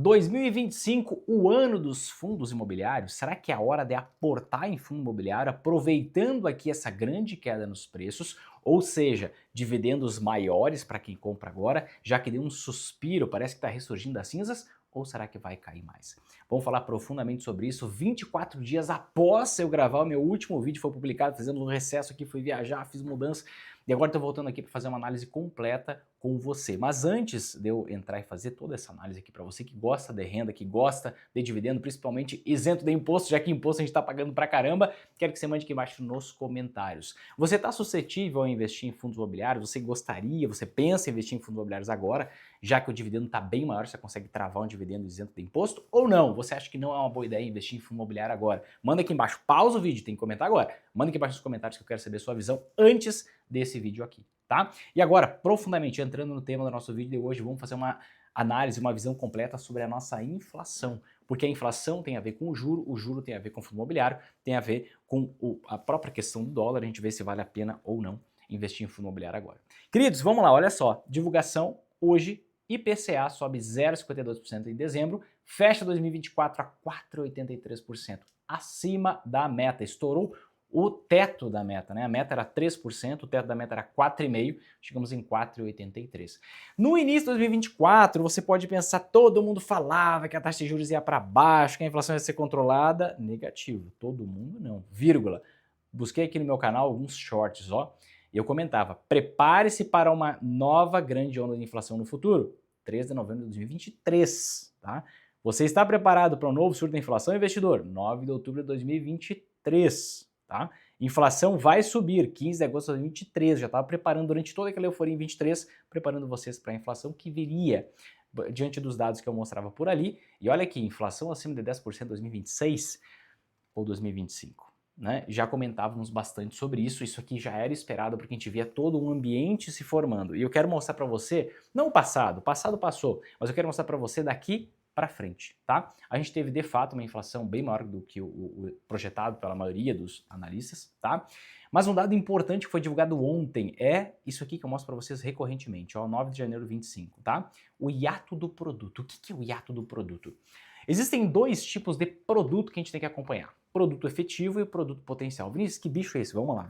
2025, o ano dos fundos imobiliários, será que é a hora de aportar em fundo imobiliário, aproveitando aqui essa grande queda nos preços, ou seja, dividendos maiores para quem compra agora, já que deu um suspiro, parece que está ressurgindo das cinzas, ou será que vai cair mais? Vamos falar profundamente sobre isso 24 dias após eu gravar o meu último vídeo, foi publicado, fazendo um recesso aqui, fui viajar, fiz mudança, e agora estou voltando aqui para fazer uma análise completa com você. Mas antes de eu entrar e fazer toda essa análise aqui para você que gosta de renda, que gosta de dividendo, principalmente isento de imposto, já que imposto a gente está pagando pra caramba, quero que você mande aqui embaixo nos comentários. Você está suscetível a investir em fundos imobiliários? Você gostaria, você pensa em investir em fundos imobiliários agora, já que o dividendo está bem maior, você consegue travar um dividendo isento de imposto? Ou não? Você acha que não é uma boa ideia investir em fundo imobiliário agora? Manda aqui embaixo, pausa o vídeo, tem que comentar agora. Manda aqui embaixo nos comentários que eu quero saber a sua visão antes desse vídeo aqui, tá? E agora, profundamente entrando no tema do nosso vídeo de hoje, vamos fazer uma análise, uma visão completa sobre a nossa inflação, porque a inflação tem a ver com o juro tem a ver com o fundo imobiliário, tem a ver com a própria questão do dólar, a gente vê se vale a pena ou não investir em fundo imobiliário agora. Queridos, vamos lá, olha só, divulgação hoje, IPCA sobe 0,52% em dezembro, fecha 2024 a 4,83%, acima da meta, estourou o teto da meta, né? A meta era 3%, o teto da meta era 4,5%, chegamos em 4,83%. No início de 2024, você pode pensar, todo mundo falava que a taxa de juros ia para baixo, que a inflação ia ser controlada, negativo, todo mundo não, vírgula. Busquei aqui no meu canal alguns shorts, ó, e eu comentava, prepare-se para uma nova grande onda de inflação no futuro, 3 de novembro de 2023, tá? Você está preparado para um novo surto da inflação, investidor? 9 de outubro de 2023. Tá? Inflação vai subir, 15 de agosto de 2023, já estava preparando durante toda aquela euforia em 23, preparando vocês para a inflação que viria diante dos dados que eu mostrava por ali. E olha aqui, inflação acima de 10% em 2026 ou 2025. Né? Já comentávamos bastante sobre isso aqui já era esperado porque a gente via todo um ambiente se formando. E eu quero mostrar para você, não o passado passou, mas eu quero mostrar para você daqui para frente, tá? A gente teve de fato uma inflação bem maior do que o projetado pela maioria dos analistas, tá? Mas um dado importante que foi divulgado ontem é isso aqui que eu mostro para vocês recorrentemente, ó, 9 de janeiro de 25, tá? O hiato do produto. O que é o hiato do produto? Existem dois tipos de produto que a gente tem que acompanhar. Produto efetivo e o produto potencial. Vinícius, que bicho é esse? Vamos lá.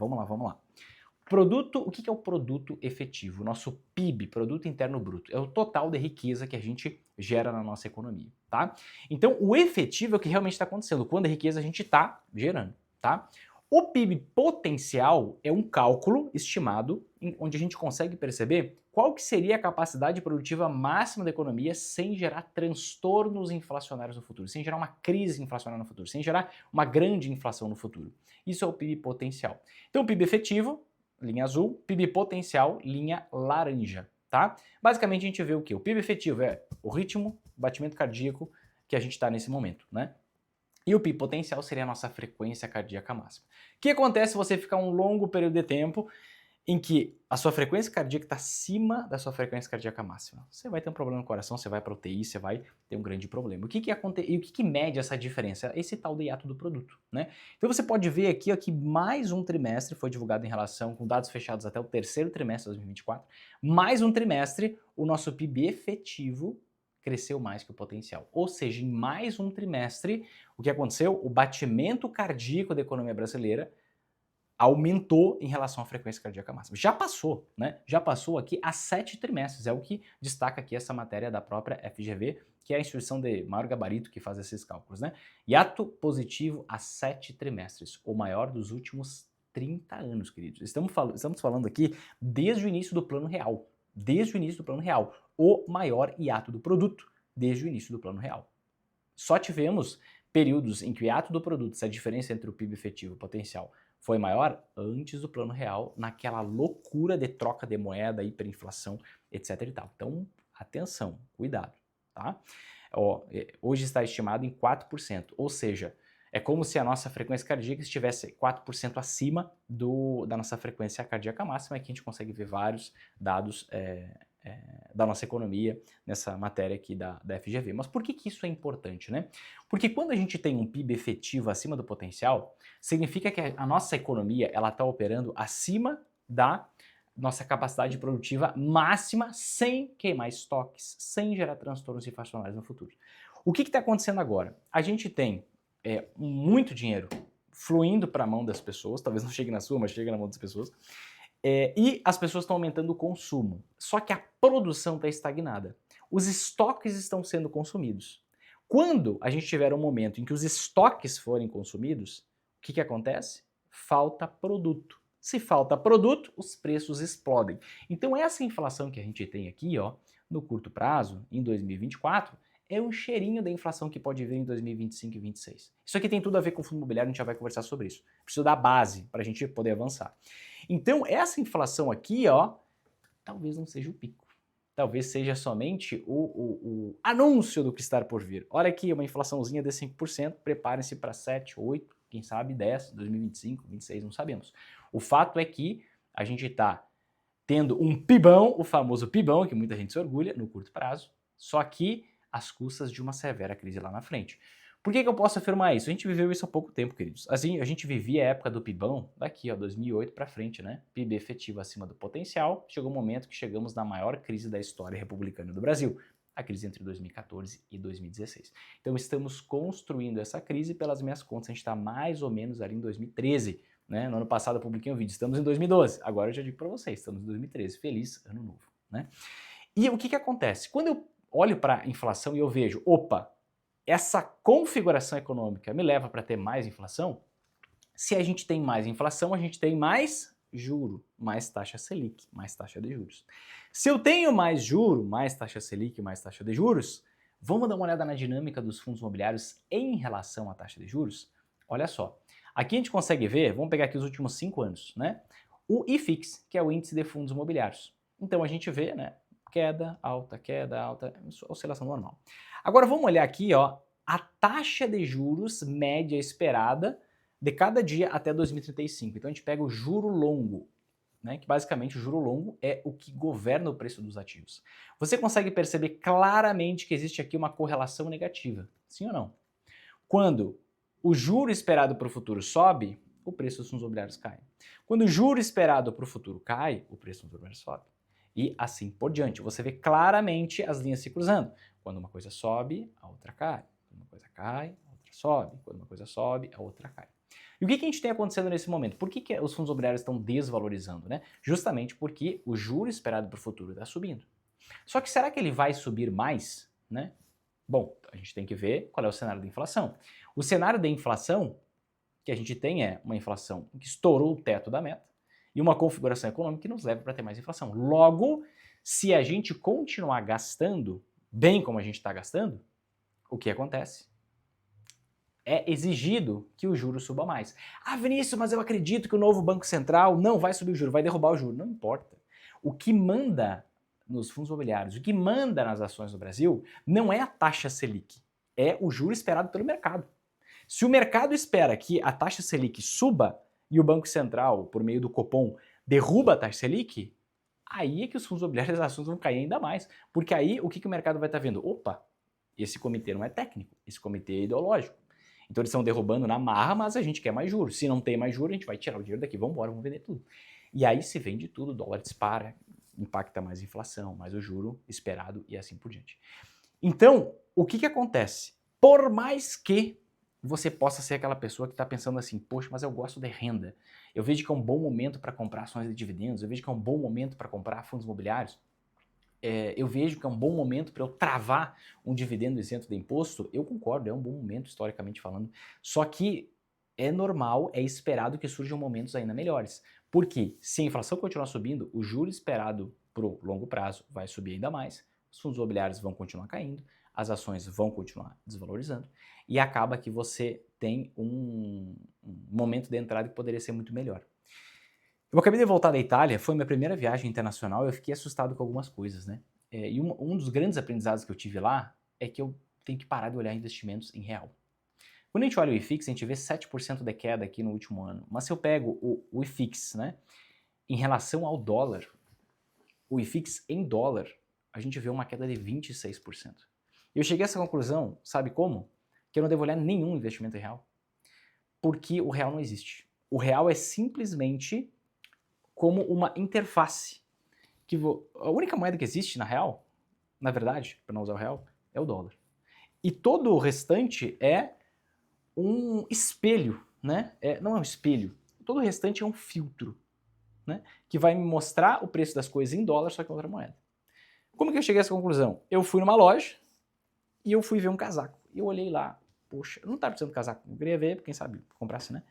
Produto, o que é o produto efetivo? O nosso PIB, Produto Interno Bruto, é o total de riqueza que a gente gera na nossa economia, tá? Então, o efetivo é o que realmente está acontecendo, quando a riqueza a gente está gerando, tá? O PIB potencial é um cálculo estimado onde a gente consegue perceber qual que seria a capacidade produtiva máxima da economia sem gerar transtornos inflacionários no futuro, sem gerar uma crise inflacionária no futuro, sem gerar uma grande inflação no futuro. Isso é o PIB potencial. Então, o PIB efetivo, linha azul, PIB potencial, linha laranja, tá? Basicamente a gente vê o quê? O PIB efetivo é o ritmo, o batimento cardíaco que a gente está nesse momento, né? E o PIB potencial seria a nossa frequência cardíaca máxima. O que acontece se você ficar um longo período de tempo em que a sua frequência cardíaca está acima da sua frequência cardíaca máxima? Você vai ter um problema no coração, você vai para UTI, você vai ter um grande problema. O que mede essa diferença? Esse tal de hiato do produto, né? Então você pode ver aqui ó, que mais um trimestre foi divulgado em relação com dados fechados até o terceiro trimestre de 2024, mais um trimestre o nosso PIB efetivo cresceu mais que o potencial. Ou seja, em mais um trimestre, o que aconteceu? O batimento cardíaco da economia brasileira aumentou em relação à frequência cardíaca máxima. Já passou, né? Já passou aqui há 7 trimestres, é o que destaca aqui essa matéria da própria FGV, que é a instituição de maior gabarito que faz esses cálculos, né? Hiato positivo há 7 trimestres, o maior dos últimos 30 anos, queridos. Estamos falando aqui desde o início do Plano Real, o maior hiato do produto desde o início do Plano Real. Só tivemos períodos em que o hiato do produto, essa diferença entre o PIB efetivo e o potencial, foi maior antes do Plano Real, naquela loucura de troca de moeda, hiperinflação, etc e tal. Então, atenção, cuidado, tá? Ó, hoje está estimado em 4%, ou seja, é como se a nossa frequência cardíaca estivesse 4% acima da nossa frequência cardíaca máxima, e aqui a gente consegue ver vários dados da nossa economia nessa matéria aqui da FGV. Mas por que isso é importante, né? Porque quando a gente tem um PIB efetivo acima do potencial, significa que a nossa economia ela está operando acima da nossa capacidade produtiva máxima sem queimar estoques, sem gerar transtornos inflacionários no futuro. O que está acontecendo agora? A gente tem muito dinheiro fluindo para a mão das pessoas, talvez não chegue na sua, mas chega na mão das pessoas, e as pessoas estão aumentando o consumo. Só que a produção está estagnada. Os estoques estão sendo consumidos. Quando a gente tiver um momento em que os estoques forem consumidos, o que acontece? Falta produto. Se falta produto, os preços explodem. Então essa inflação que a gente tem aqui, ó, no curto prazo, em 2024, é um cheirinho da inflação que pode vir em 2025 e 2026. Isso aqui tem tudo a ver com o fundo imobiliário, a gente já vai conversar sobre isso. Preciso dar base para a gente poder avançar. Então essa inflação aqui, ó, talvez não seja o pico. Talvez seja somente o anúncio do que está por vir. Olha aqui, uma inflaçãozinha de 5%, preparem-se para 7, 8, quem sabe 10, 2025, 2026, não sabemos. O fato é que a gente está tendo um PIBão, o famoso PIBão, que muita gente se orgulha, no curto prazo, só que às custas de uma severa crise lá na frente. Por que eu posso afirmar isso? A gente viveu isso há pouco tempo, queridos. Assim, a gente vivia a época do PIBão, daqui, ó, 2008 para frente, né? PIB efetivo acima do potencial. Chegou um momento que chegamos na maior crise da história republicana do Brasil, a crise entre 2014 e 2016. Então estamos construindo essa crise, pelas minhas contas, a gente está mais ou menos ali em 2013, né? No ano passado eu publiquei um vídeo, estamos em 2012. Agora eu já digo para vocês, estamos em 2013. Feliz ano novo, né? E o que acontece? Quando eu olho para a inflação e eu vejo, opa, essa configuração econômica me leva para ter mais inflação? Se a gente tem mais inflação, a gente tem mais juro, mais taxa Selic, mais taxa de juros. Se eu tenho mais juro, mais taxa Selic, mais taxa de juros, vamos dar uma olhada na dinâmica dos fundos imobiliários em relação à taxa de juros? Olha só, aqui a gente consegue ver, vamos pegar aqui os últimos 5 anos, né? O IFIX, que é o índice de fundos imobiliários. Então a gente vê, né? Queda, alta, oscilação normal. Agora vamos olhar aqui, ó, a taxa de juros média esperada de cada dia até 2035. Então a gente pega o juro longo, né, que basicamente o juro longo é o que governa o preço dos ativos. Você consegue perceber claramente que existe aqui uma correlação negativa, sim ou não? Quando o juro esperado para o futuro sobe, o preço dos fundos imobiliários cai. Quando o juro esperado para o futuro cai, o preço dos fundos imobiliários sobe. E assim por diante. Você vê claramente as linhas se cruzando. Quando uma coisa sobe, a outra cai. Quando uma coisa cai, a outra sobe. Quando uma coisa sobe, a outra cai. E o que a gente tem acontecendo nesse momento? Por que os fundos imobiliários estão desvalorizando, né? Justamente porque o juro esperado para o futuro está subindo. Só que será que ele vai subir mais, né? Bom, a gente tem que ver qual é o cenário da inflação. O cenário da inflação que a gente tem é uma inflação que estourou o teto da meta e uma configuração econômica que nos leva para ter mais inflação. Logo, se a gente continuar gastando bem como a gente está gastando, o que acontece? É exigido que o juro suba mais. Ah, Vinícius, mas eu acredito que o novo Banco Central não vai subir o juro, vai derrubar o juro. Não importa. O que manda nos fundos imobiliários, o que manda nas ações no Brasil, não é a taxa Selic, é o juro esperado pelo mercado. Se o mercado espera que a taxa Selic suba e o Banco Central, por meio do Copom, derruba a taxa Selic, aí é que os fundos imobiliários e as ações vão cair ainda mais. Porque aí o que o mercado vai estar vendo? Opa, esse comitê não é técnico, esse comitê é ideológico. Então eles estão derrubando na marra, mas a gente quer mais juros. Se não tem mais juros, a gente vai tirar o dinheiro daqui, vamos embora, vamos vender tudo. E aí se vende tudo, o dólar dispara, impacta mais a inflação, mais o juro esperado e assim por diante. Então, o que acontece? Por mais que você possa ser aquela pessoa que está pensando assim, poxa, mas eu gosto de renda, eu vejo que é um bom momento para comprar ações de dividendos, eu vejo que é um bom momento para comprar fundos imobiliários, eu vejo que é um bom momento para eu travar um dividendo isento de imposto, eu concordo, é um bom momento historicamente falando, só que é normal, é esperado que surjam momentos ainda melhores. Porque se a inflação continuar subindo, o juro esperado para o longo prazo vai subir ainda mais, os fundos imobiliários vão continuar caindo, as ações vão continuar desvalorizando, e acaba que você tem um momento de entrada que poderia ser muito melhor. Eu acabei de voltar da Itália, foi minha primeira viagem internacional, eu fiquei assustado com algumas coisas, né? E um dos grandes aprendizados que eu tive lá é que eu tenho que parar de olhar investimentos em real. Quando a gente olha o IFIX, a gente vê 7% de queda aqui no último ano. Mas se eu pego o IFIX, né, em relação ao dólar, o IFIX em dólar, a gente vê uma queda de 26%. Eu cheguei a essa conclusão, sabe como? Que eu não devo olhar nenhum investimento em real. Porque o real não existe. O real é simplesmente como uma interface. A única moeda que existe na real, na verdade, para não usar o real, é o dólar. E todo o restante é um espelho, né? Não é um espelho, todo o restante é um filtro, né? Que vai me mostrar o preço das coisas em dólar, só que em outra moeda. Como que eu cheguei a essa conclusão? Eu fui numa loja e eu fui ver um casaco. E eu olhei lá, poxa, eu não estava precisando de casaco, eu queria ver, quem sabe, comprasse, né?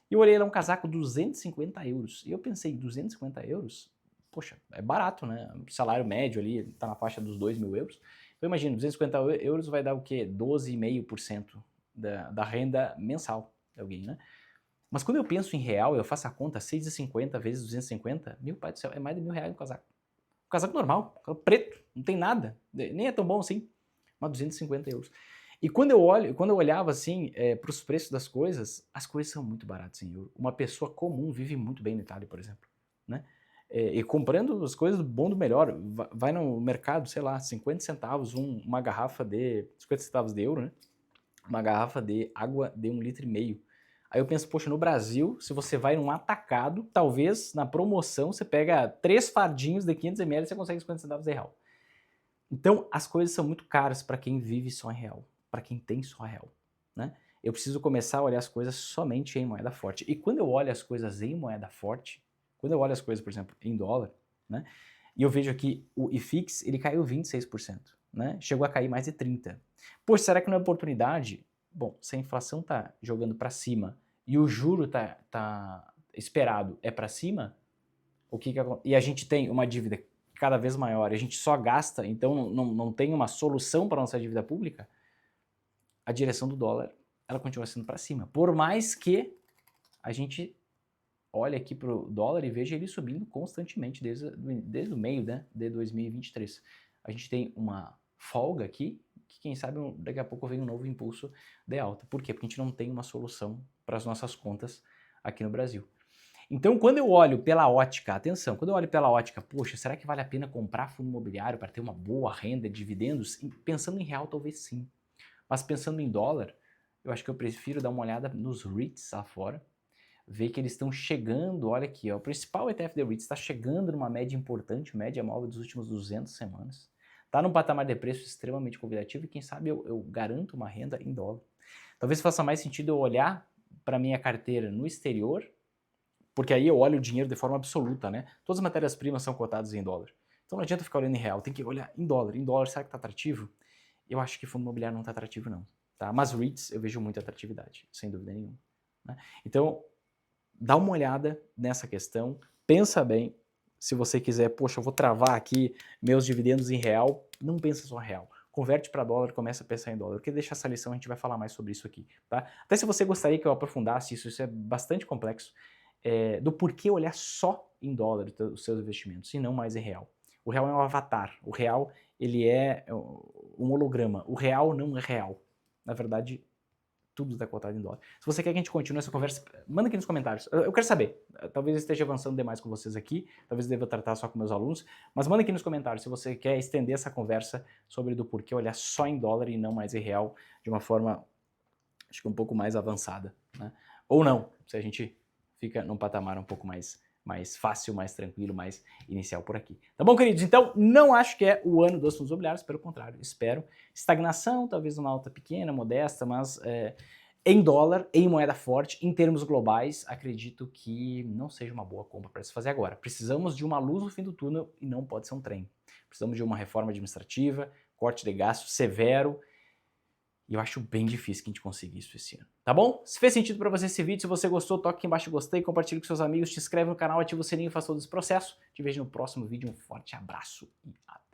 E eu olhei lá um casaco, 250 euros. E eu pensei, 250 euros? Poxa, é barato, né? O salário médio ali está na faixa dos 2.000 euros. Então imagina, 250 euros vai dar o quê? 12,5% da renda mensal de alguém, né? Mas quando eu penso em real, eu faço a conta, 6,50 vezes 250, meu pai do céu, é mais de R$ 1.000 um casaco. Um casaco normal, preto, não tem nada, nem é tão bom assim, mas 250 euros. E quando eu olhava assim para os preços das coisas, as coisas são muito baratas em euro. Uma pessoa comum vive muito bem na Itália, por exemplo, né? E comprando as coisas do bom do melhor, vai no mercado, sei lá, 50 centavos, uma garrafa de 50 centavos de euro, né? Uma garrafa de água de 1,5 litro. Aí eu penso, poxa, no Brasil, se você vai num atacado, talvez na promoção você pega 3 fardinhos de 500 ml e você consegue 50 centavos de real. Então, as coisas são muito caras para quem vive só em real, para quem tem só real, né? Eu preciso começar a olhar as coisas somente em moeda forte. E quando eu olho as coisas em moeda forte, quando eu olho as coisas, por exemplo, em dólar, né? E eu vejo aqui o IFIX, ele caiu 26%, né? Chegou a cair mais de 30%. Poxa, será que não é oportunidade? Bom, se a inflação tá jogando para cima e o juro tá esperado é para cima, e a gente tem uma dívida cada vez maior, a gente só gasta, então não tem uma solução para a nossa dívida pública, a direção do dólar ela continua sendo para cima. Por mais que a gente olhe aqui para o dólar e veja ele subindo constantemente desde o meio, né, de 2023. A gente tem uma folga aqui, que quem sabe daqui a pouco vem um novo impulso de alta. Por quê? Porque a gente não tem uma solução para as nossas contas aqui no Brasil. Então, quando eu olho pela ótica, atenção, quando eu olho pela ótica, poxa, será que vale a pena comprar fundo imobiliário para ter uma boa renda de dividendos? Pensando em real, talvez sim. Mas pensando em dólar, eu acho que eu prefiro dar uma olhada nos REITs lá fora, ver que eles estão chegando, olha aqui, ó, o principal ETF de REITs está chegando numa média importante, média móvel dos últimos 200 semanas. Está num patamar de preço extremamente convidativo e quem sabe eu garanto uma renda em dólar. Talvez faça mais sentido eu olhar para minha carteira no exterior, porque aí eu olho o dinheiro de forma absoluta, né? Todas as matérias-primas são cotadas em dólar. Então não adianta ficar olhando em real, tem que olhar em dólar. Em dólar, será que está atrativo? Eu acho que fundo imobiliário não está atrativo não, tá? Mas REITs eu vejo muita atratividade, sem dúvida nenhuma, né? Então, dá uma olhada nessa questão, pensa bem, se você quiser, poxa, eu vou travar aqui meus dividendos em real, não pensa só em real. Converte para dólar, começa a pensar em dólar. Eu queria deixar essa lição, a gente vai falar mais sobre isso aqui, tá? Até se você gostaria que eu aprofundasse isso, isso é bastante complexo, do porquê olhar só em dólar os seus investimentos e não mais em real. O real é um avatar, o real ele é um holograma, o real não é real. Na verdade, tudo está cotado em dólar. Se você quer que a gente continue essa conversa, manda aqui nos comentários. Eu quero saber. Talvez eu esteja avançando demais com vocês aqui, talvez eu deva tratar só com meus alunos, mas manda aqui nos comentários se você quer estender essa conversa sobre do porquê olhar só em dólar e não mais em real, de uma forma, acho que um pouco mais avançada, né? Ou não, se a gente fica num patamar um pouco mais fácil, mais tranquilo, mais inicial por aqui. Tá bom, queridos? Então, não acho que é o ano dos fundos imobiliários, pelo contrário, espero estagnação, talvez uma alta pequena, modesta, mas em dólar, em moeda forte, em termos globais, acredito que não seja uma boa compra para se fazer agora. Precisamos de uma luz no fim do túnel e não pode ser um trem. Precisamos de uma reforma administrativa, corte de gastos severo, e eu acho bem difícil que a gente consiga isso esse ano, tá bom? Se fez sentido para você esse vídeo, se você gostou, toque aqui embaixo gostei, compartilhe com seus amigos, se inscreve no canal, ativa o sininho, faz todo esse processo. Te vejo no próximo vídeo, um forte abraço e até!